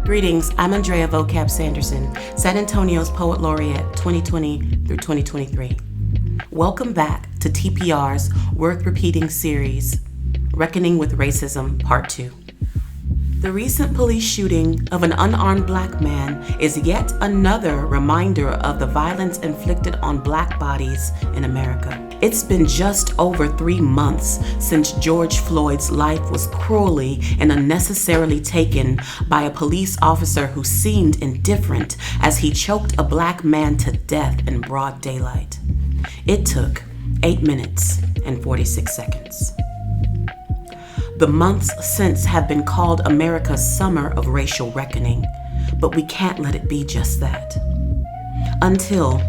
Greetings, I'm Andrea Vocab Sanderson, San Antonio's Poet Laureate 2020 through 2023. Welcome back to TPR's Worth Repeating series, Reckoning with Racism, Part 2. The recent police shooting of an unarmed black man is yet another reminder of the violence inflicted on black bodies in America. It's been just over 3 months since George Floyd's life was cruelly and unnecessarily taken by a police officer who seemed indifferent as he choked a black man to death in broad daylight. It took 8 minutes and 46 seconds. The months since have been called America's summer of racial reckoning, but we can't let it be just that. Until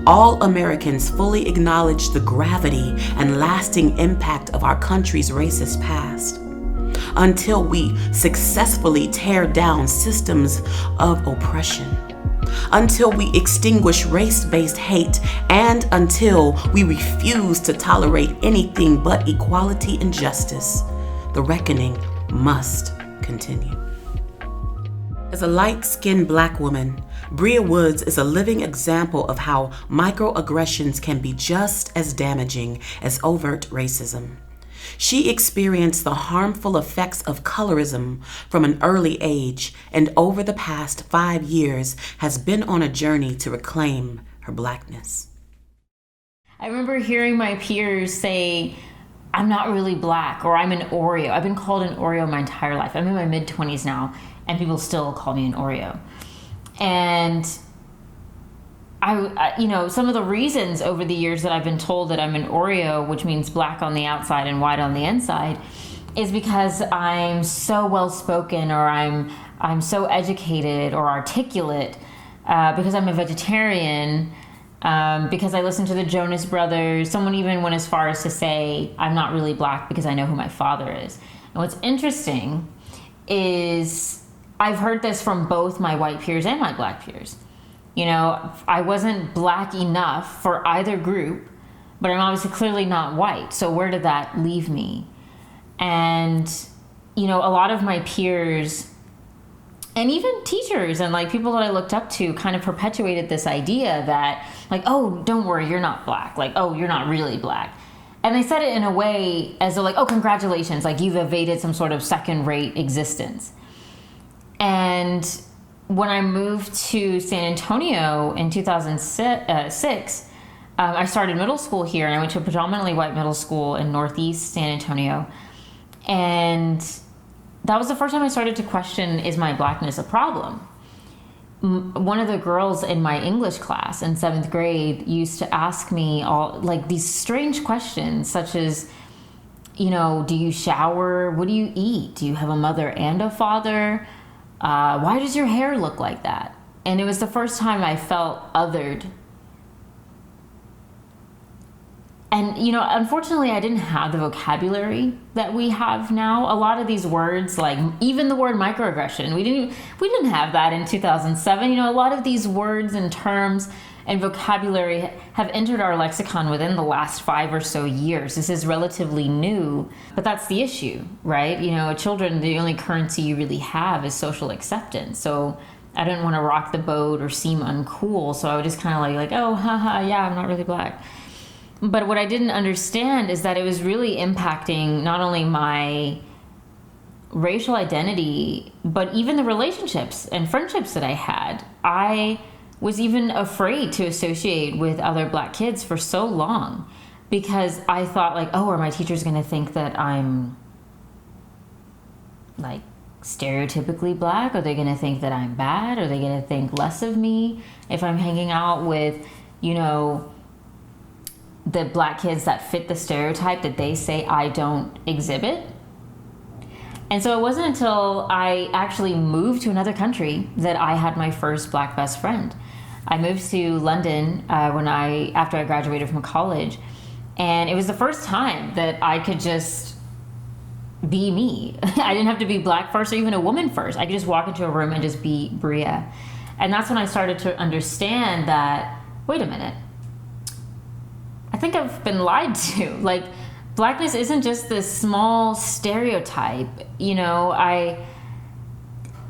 all Americans fully acknowledge the gravity and lasting impact of our country's racist past. Until we successfully tear down systems of oppression. Until we extinguish race-based hate, and until we refuse to tolerate anything but equality and justice. The reckoning must continue. As a light-skinned black woman, Bria Woods is a living example of how microaggressions can be just as damaging as overt racism. She experienced the harmful effects of colorism from an early age, and over the past 5 years has been on a journey to reclaim her blackness. I remember hearing my peers say, I'm not really black, or I'm an Oreo. I've been called an Oreo my entire life. I'm in my mid-20s now, and people still call me an Oreo. And I some of the reasons over the years that I've been told that I'm an Oreo, which means black on the outside and white on the inside, is because I'm so well-spoken, or I'm so educated or articulate, because I'm a vegetarian, because I listen to the Jonas Brothers. Someone even went as far as to say, I'm not really black because I know who my father is. And what's interesting is I've heard this from both my white peers and my black peers. You know, I wasn't black enough for either group, but I'm obviously clearly not white. So where did that leave me? And, a lot of my peers and even teachers and people that I looked up to kind of perpetuated this idea that oh, don't worry, you're not black. Oh, you're not really black. And they said it in a way as though oh, congratulations, you've evaded some sort of second-rate existence. And when I moved to San Antonio in 2006, I started middle school here, and I went to a predominantly white middle school in Northeast San Antonio. And that was the first time I started to question, is my blackness a problem? One of the girls in my English class in 7th grade used to ask me all these strange questions, such as, do you shower? What do you eat? Do you have a mother and a father? Why does your hair look like that? And it was the first time I felt othered. And, unfortunately, I didn't have the vocabulary that we have now. A lot of these words, even the word microaggression, we didn't have that in 2007. A lot of these words and terms and vocabulary have entered our lexicon within the last 5 or so years. This is relatively new, but that's the issue, right? Children, the only currency you really have is social acceptance. So I didn't want to rock the boat or seem uncool. So I would just kind of oh, haha, yeah, I'm not really black. But what I didn't understand is that it was really impacting not only my racial identity, but even the relationships and friendships that I had. I was even afraid to associate with other black kids for so long because I thought oh, are my teachers going to think that I'm stereotypically black? Are they going to think that I'm bad? Are they going to think less of me if I'm hanging out with, the black kids that fit the stereotype that they say I don't exhibit? And so it wasn't until I actually moved to another country that I had my first black best friend. I moved to London after I graduated from college, and it was the first time that I could just be me. I didn't have to be black first or even a woman first. I could just walk into a room and just be Bria. And that's when I started to understand that, wait a minute, I think I've been lied to. Blackness isn't just this small stereotype.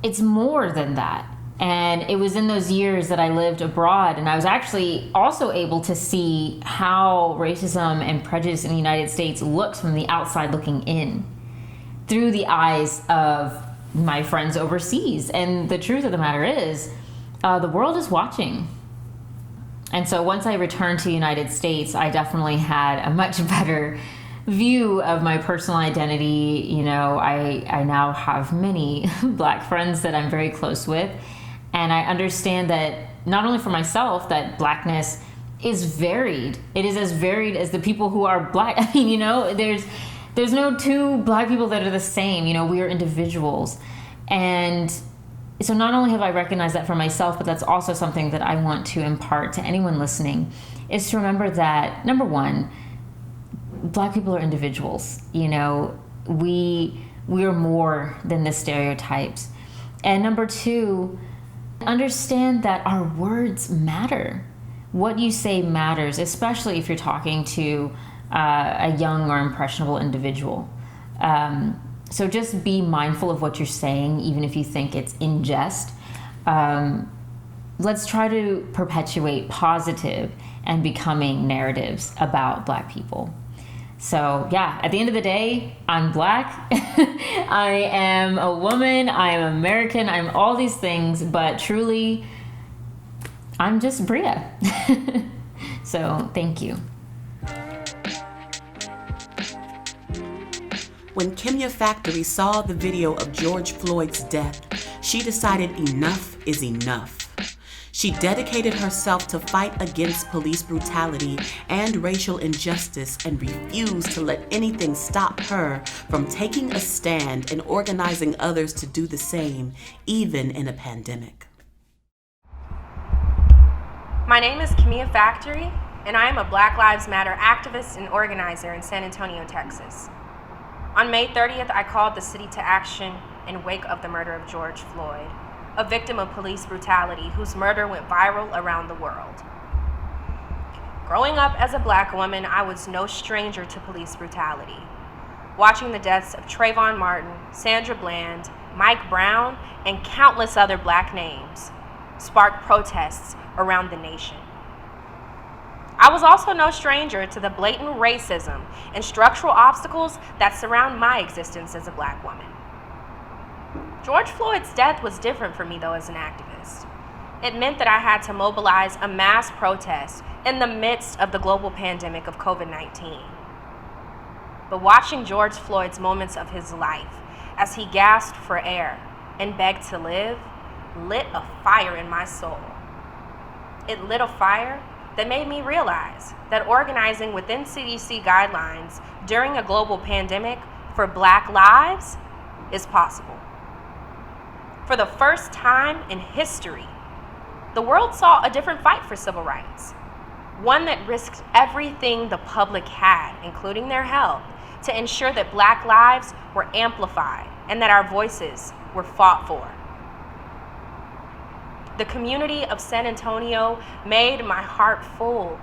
it's more than that. And it was in those years that I lived abroad, and I was actually also able to see how racism and prejudice in the United States looks from the outside looking in through the eyes of my friends overseas. And the truth of the matter is, the world is watching. And so once I returned to the United States, I definitely had a much better view of my personal identity. You know, I now have many Black friends that I'm very close with. And I understand that not only for myself, that Blackness is varied. It is as varied as the people who are Black. I mean, you know, there's no two Black people that are the same. You know, we are individuals. And so not only have I recognized that for myself, but that's also something that I want to impart to anyone listening, is to remember that, number one, Black people are individuals. You know, we are more than the stereotypes. And number two, understand that our words matter. What you say matters, especially if you're talking to a young or impressionable individual. So just be mindful of what you're saying, even if you think it's in jest. Let's try to perpetuate positive and becoming narratives about Black people. So yeah, at the end of the day, I'm Black, I am a woman, I am American, I'm all these things, but truly, I'm just Bria. So thank you. When Kamiah Factory saw the video of George Floyd's death, she decided enough is enough. She dedicated herself to fight against police brutality and racial injustice and refused to let anything stop her from taking a stand and organizing others to do the same, even in a pandemic. My name is Kamiah Factory, and I am a Black Lives Matter activist and organizer in San Antonio, Texas. On May 30th, I called the city to action in wake of the murder of George Floyd, a victim of police brutality whose murder went viral around the world. Growing up as a Black woman, I was no stranger to police brutality. Watching the deaths of Trayvon Martin, Sandra Bland, Mike Brown, and countless other Black names sparked protests around the nation. I was also no stranger to the blatant racism and structural obstacles that surround my existence as a Black woman. George Floyd's death was different for me, though, as an activist. It meant that I had to mobilize a mass protest in the midst of the global pandemic of COVID-19. But watching George Floyd's moments of his life as he gasped for air and begged to live lit a fire in my soul. It lit a fire that made me realize that organizing within CDC guidelines during a global pandemic for Black lives is possible. For the first time in history, the world saw a different fight for civil rights, one that risked everything the public had, including their health, to ensure that Black lives were amplified and that our voices were fought for. The community of San Antonio made my heart full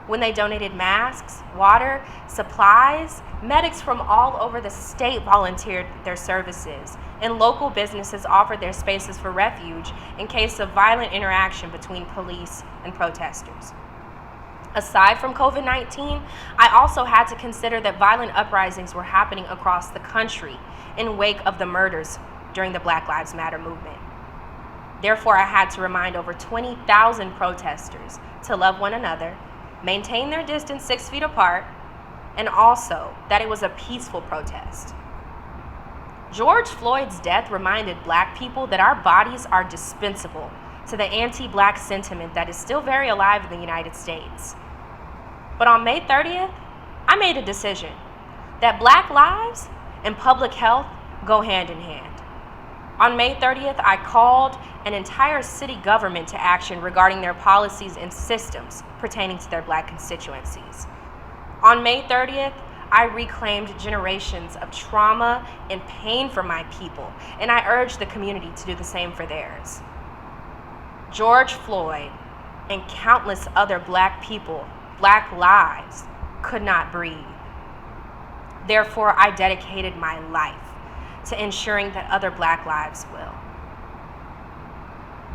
when they donated masks, water, supplies. Medics from all over the state volunteered their services, and local businesses offered their spaces for refuge in case of violent interaction between police and protesters. Aside from COVID-19, I also had to consider that violent uprisings were happening across the country in wake of the murders during the Black Lives Matter movement. Therefore, I had to remind over 20,000 protesters to love one another, maintain their distance 6 feet apart, and also that it was a peaceful protest. George Floyd's death reminded Black people that our bodies are dispensable to the anti-Black sentiment that is still very alive in the United States. But on May 30th, I made a decision that Black lives and public health go hand in hand. On May 30th, I called an entire city government to action regarding their policies and systems pertaining to their Black constituencies. On May 30th, I reclaimed generations of trauma and pain for my people, and I urged the community to do the same for theirs. George Floyd and countless other Black people, Black lives, could not breathe. Therefore, I dedicated my life to ensuring that other Black lives will.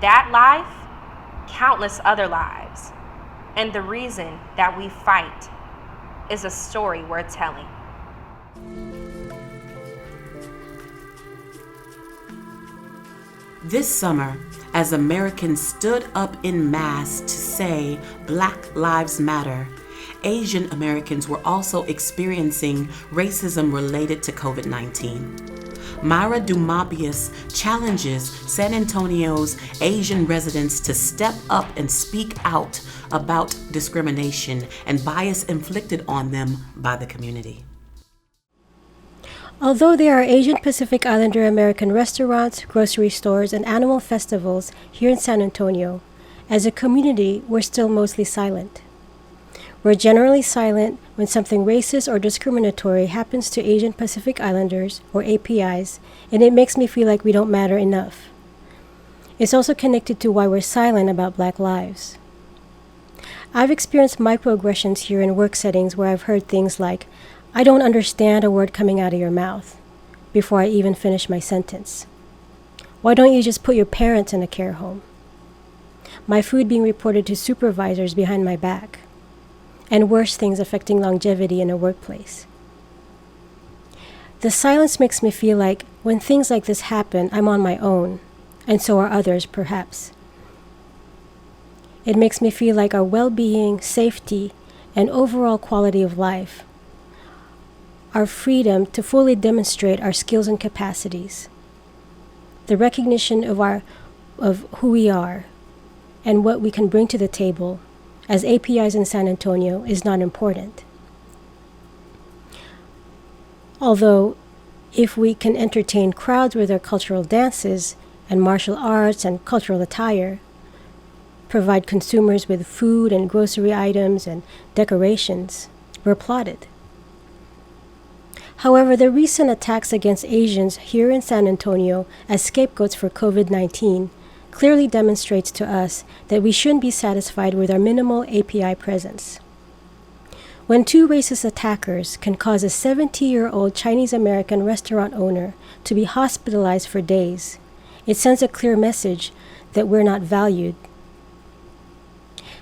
That life, countless other lives, and the reason that we fight is a story worth telling. This summer, as Americans stood up in mass to say Black Lives Matter, Asian Americans were also experiencing racism related to COVID-19. Myra Dumabius challenges San Antonio's Asian residents to step up and speak out about discrimination and bias inflicted on them by the community. Although there are Asian Pacific Islander American restaurants, grocery stores, and animal festivals here in San Antonio, as a community, we're still mostly silent. We're generally silent when something racist or discriminatory happens to Asian Pacific Islanders, or APIs, and it makes me feel like we don't matter enough. It's also connected to why we're silent about Black lives. I've experienced microaggressions here in work settings where I've heard things like, "I don't understand a word coming out of your mouth," before I even finish my sentence. "Why don't you just put your parents in a care home?" My food being reported to supervisors behind my back. And worse things affecting longevity in a workplace. The silence makes me feel like when things like this happen, I'm on my own, and so are others, perhaps. It makes me feel like our well-being, safety, and overall quality of life, our freedom to fully demonstrate our skills and capacities, the recognition of who we are, and what we can bring to the table as APIs in San Antonio is not important. Although, if we can entertain crowds with our cultural dances and martial arts and cultural attire, provide consumers with food and grocery items and decorations, we're applauded. However, the recent attacks against Asians here in San Antonio as scapegoats for COVID-19 clearly demonstrates to us that we shouldn't be satisfied with our minimal API presence. When two racist attackers can cause a 70-year-old Chinese-American restaurant owner to be hospitalized for days, it sends a clear message that we're not valued.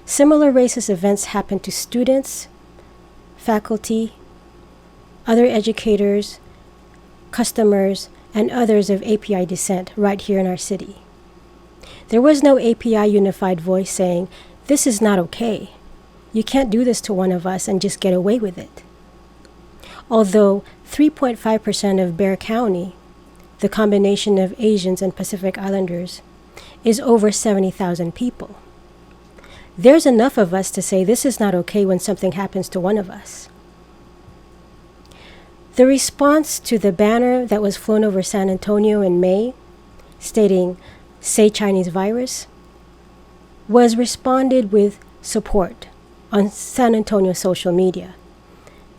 Similar racist events happen to students, faculty, other educators, customers, and others of API descent right here in our city. There was no API unified voice saying, "This is not okay. You can't do this to one of us and just get away with it." Although 3.5% of Bexar County, the combination of Asians and Pacific Islanders, is over 70,000 people. There's enough of us to say this is not okay when something happens to one of us. The response to the banner that was flown over San Antonio in May, stating, "Say Chinese virus," was responded with support on San Antonio social media,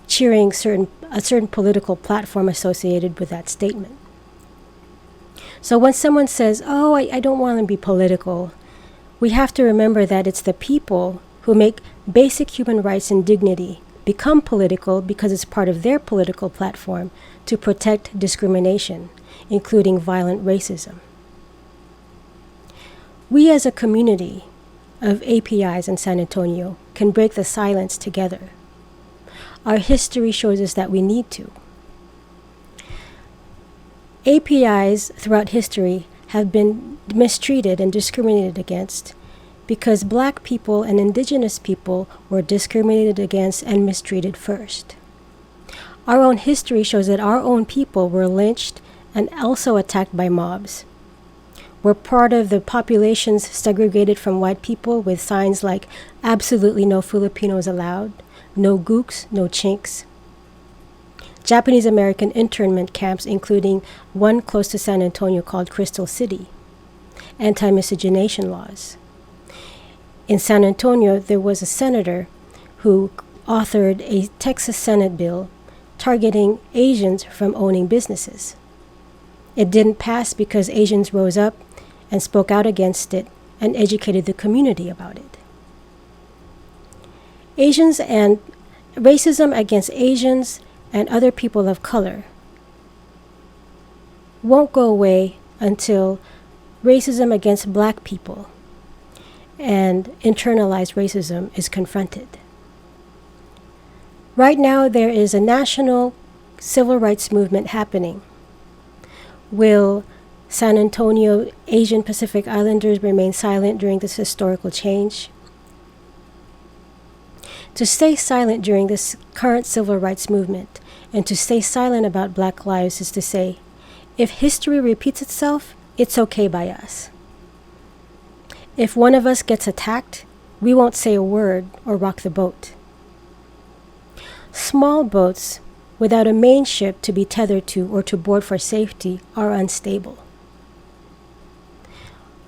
cheering a certain political platform associated with that statement. So when someone says, "Oh, I don't want to be political," we have to remember that it's the people who make basic human rights and dignity become political because it's part of their political platform to protect discrimination, including violent racism. We as a community of APIs in San Antonio can break the silence together. Our history shows us that we need to. APIs throughout history have been mistreated and discriminated against because Black people and Indigenous people were discriminated against and mistreated first. Our own history shows that our own people were lynched and also attacked by mobs. We're part of the populations segregated from white people with signs like "Absolutely no Filipinos allowed," "No gooks, no chinks." Japanese American internment camps, including one close to San Antonio called Crystal City. Anti-miscegenation laws. In San Antonio, there was a senator who authored a Texas Senate bill targeting Asians from owning businesses. It didn't pass because Asians rose up and spoke out against it and educated the community about it. Asians and racism against Asians and other people of color won't go away until racism against black people and internalized racism is confronted. Right now, there is a national civil rights movement happening. Will San Antonio Asian Pacific Islanders remain silent during this historical change? To stay silent during this current civil rights movement and to stay silent about Black lives is to say, if history repeats itself, it's okay by us. If one of us gets attacked, we won't say a word or rock the boat. Small boats without a main ship to be tethered to or to board for safety are unstable.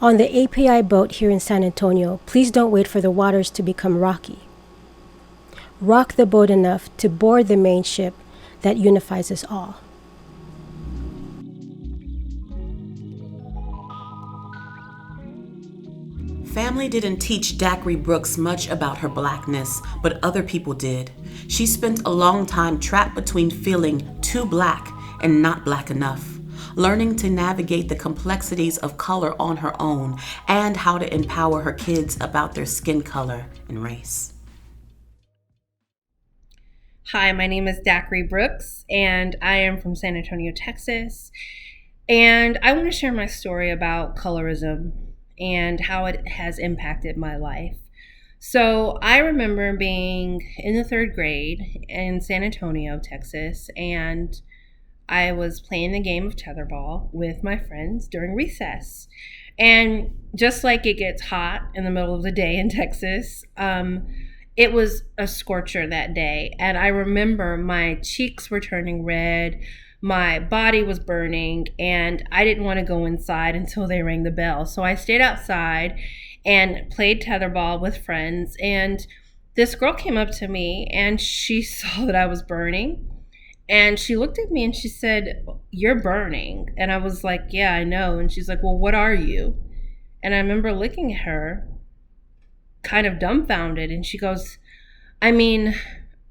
On the API boat here in San Antonio, please don't wait for the waters to become rocky. Rock the boat enough to board the main ship that unifies us all. Family didn't teach Zachary Brooks much about her blackness, but other people did. She spent a long time trapped between feeling too black and not black enough, learning to navigate the complexities of color on her own and how to empower her kids about their skin color and race. Hi, my name is Zachary Brooks, and I am from San Antonio, Texas. And I want to share my story about colorism and how it has impacted my life. So I remember being in the 3rd grade in San Antonio, Texas, and I was playing the game of tetherball with my friends during recess. And just like it gets hot in the middle of the day in Texas, it was a scorcher that day. And I remember my cheeks were turning red, my body was burning, and I didn't want to go inside until they rang the bell. So I stayed outside and played tetherball with friends. And this girl came up to me and she saw that I was burning. And she looked at me and she said, "You're burning." And I was like, "Yeah, I know." And she's like, "Well, what are you?" And I remember looking at her kind of dumbfounded. And she goes, "I mean,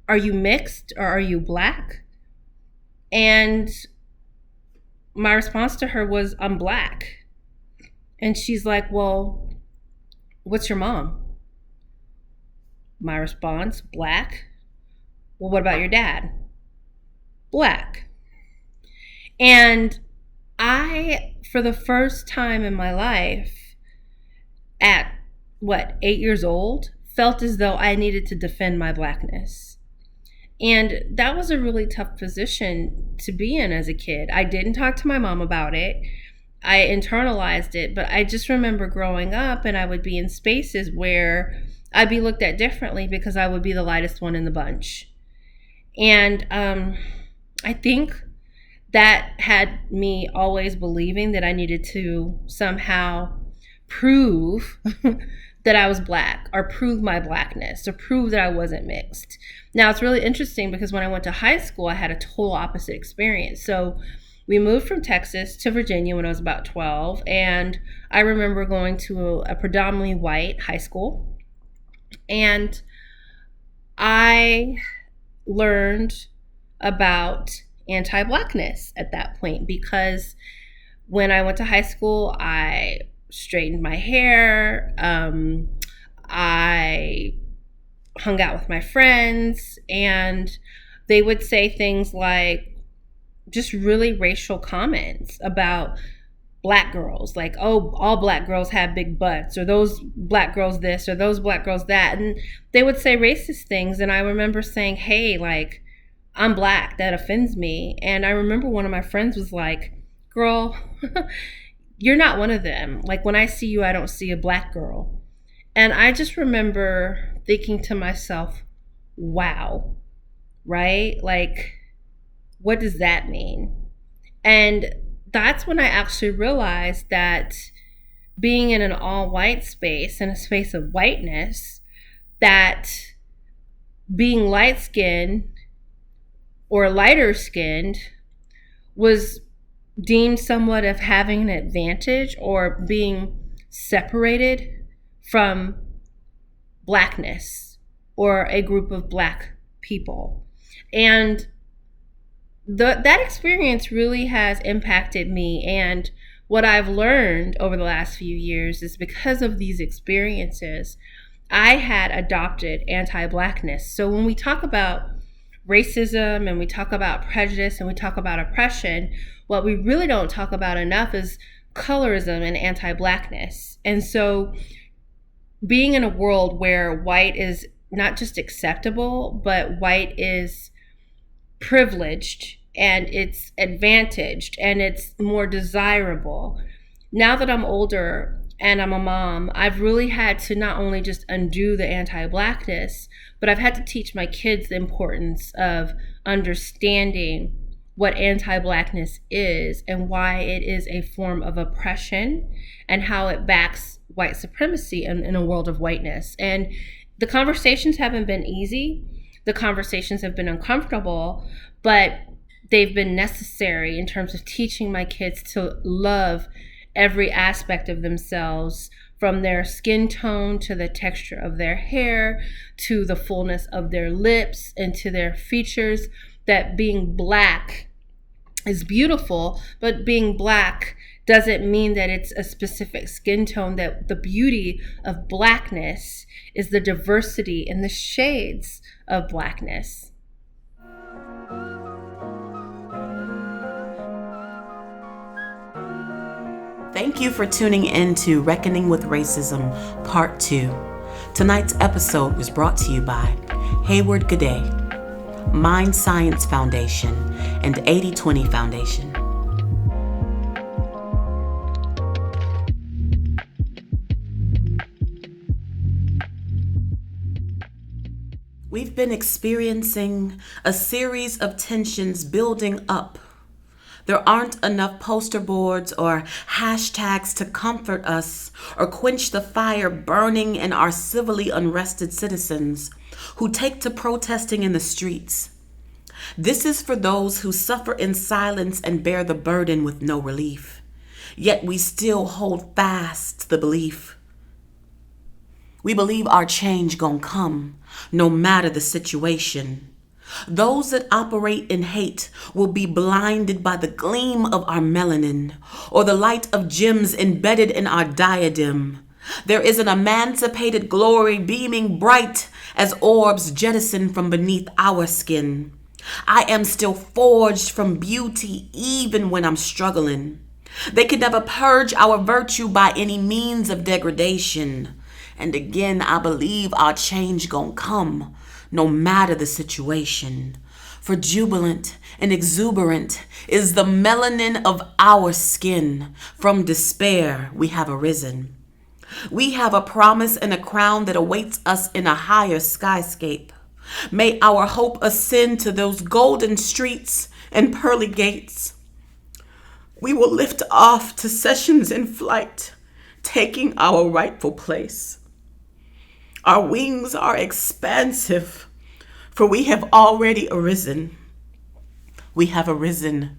are you mixed or are you black?" And my response to her was, "I'm black." And she's like, "Well, what's your mom?" My response, "Black." "Well, what about your dad?" "Black." And I, for the first time in my life, at 8 years old, felt as though I needed to defend my blackness. And that was a really tough position to be in as a kid. I didn't talk to my mom about it. I internalized it, but I just remember growing up and I would be in spaces where I'd be looked at differently because I would be the lightest one in the bunch. And I think that had me always believing that I needed to somehow prove that I was black or prove my blackness or prove that I wasn't mixed. Now, it's really interesting because when I went to high school, I had a total opposite experience. So we moved from Texas to Virginia when I was about 12. And I remember going to a predominantly white high school. And I learned about anti-blackness at that point because when I went to high school, I straightened my hair. I hung out with my friends, and they would say things like just really racial comments about black girls, like, "Oh, all black girls have big butts," or "those black girls this," or "those black girls that." And they would say racist things. And I remember saying, "Hey, like, I'm black. That offends me." And I remember one of my friends was like, "Girl, you're not one of them. Like, when I see you, I don't see a black girl." And I just remember thinking to myself, wow, right? Like, what does that mean? And that's when I actually realized that being in an all-white space, in a space of whiteness, that being light-skinned or lighter-skinned was deemed somewhat of having an advantage or being separated from blackness or a group of black people. And that experience really has impacted me and what I've learned over the last few years is because of these experiences, I had adopted anti-Blackness. So when we talk about racism and we talk about prejudice and we talk about oppression, what we really don't talk about enough is colorism and anti-Blackness. And so being in a world where white is not just acceptable, but white is privileged and it's advantaged and it's more desirable. Now that I'm older and I'm a mom, I've really had to not only just undo the anti-Blackness, but I've had to teach my kids the importance of understanding what anti-Blackness is and why it is a form of oppression and how it backs white supremacy in a world of whiteness. And the conversations haven't been easy. The conversations have been uncomfortable, but they've been necessary in terms of teaching my kids to love every aspect of themselves, from their skin tone to the texture of their hair, to the fullness of their lips, and to their features. That being Black is beautiful, but being Black doesn't mean that it's a specific skin tone. That the beauty of Blackness is the diversity and the shades of Blackness. Thank you for tuning in to Reckoning with Racism, Part 2. Tonight's episode was brought to you by Hayward Gaudet, Mind Science Foundation, and 80/20 Foundation. We've been experiencing a series of tensions building up. There aren't enough poster boards or hashtags to comfort us or quench the fire burning in our civilly unrested citizens who take to protesting in the streets. This is for those who suffer in silence and bear the burden with no relief. Yet we still hold fast to the belief. We believe our change gon' come, no matter the situation. Those that operate in hate will be blinded by the gleam of our melanin or the light of gems embedded in our diadem. There is an emancipated glory beaming bright as orbs jettisoned from beneath our skin. I am still forged from beauty even when I'm struggling. They could never purge our virtue by any means of degradation. And again, I believe our change gon' come, no matter the situation. For jubilant and exuberant is the melanin of our skin. From despair, we have arisen. We have a promise and a crown that awaits us in a higher skyscape. May our hope ascend to those golden streets and pearly gates. We will lift off to sessions in flight, taking our rightful place. Our wings are expansive, for we have already arisen. We have arisen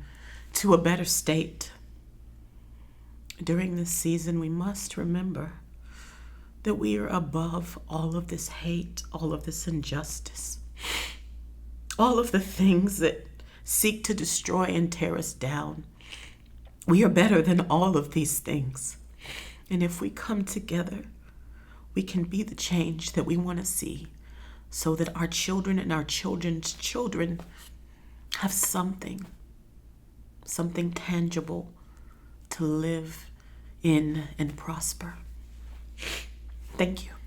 to a better state. During this season, we must remember that we are above all of this hate, all of this injustice, all of the things that seek to destroy and tear us down. We are better than all of these things. And if we come together, we can be the change that we want to see so that our children and our children's children have something tangible to live in and prosper. Thank you.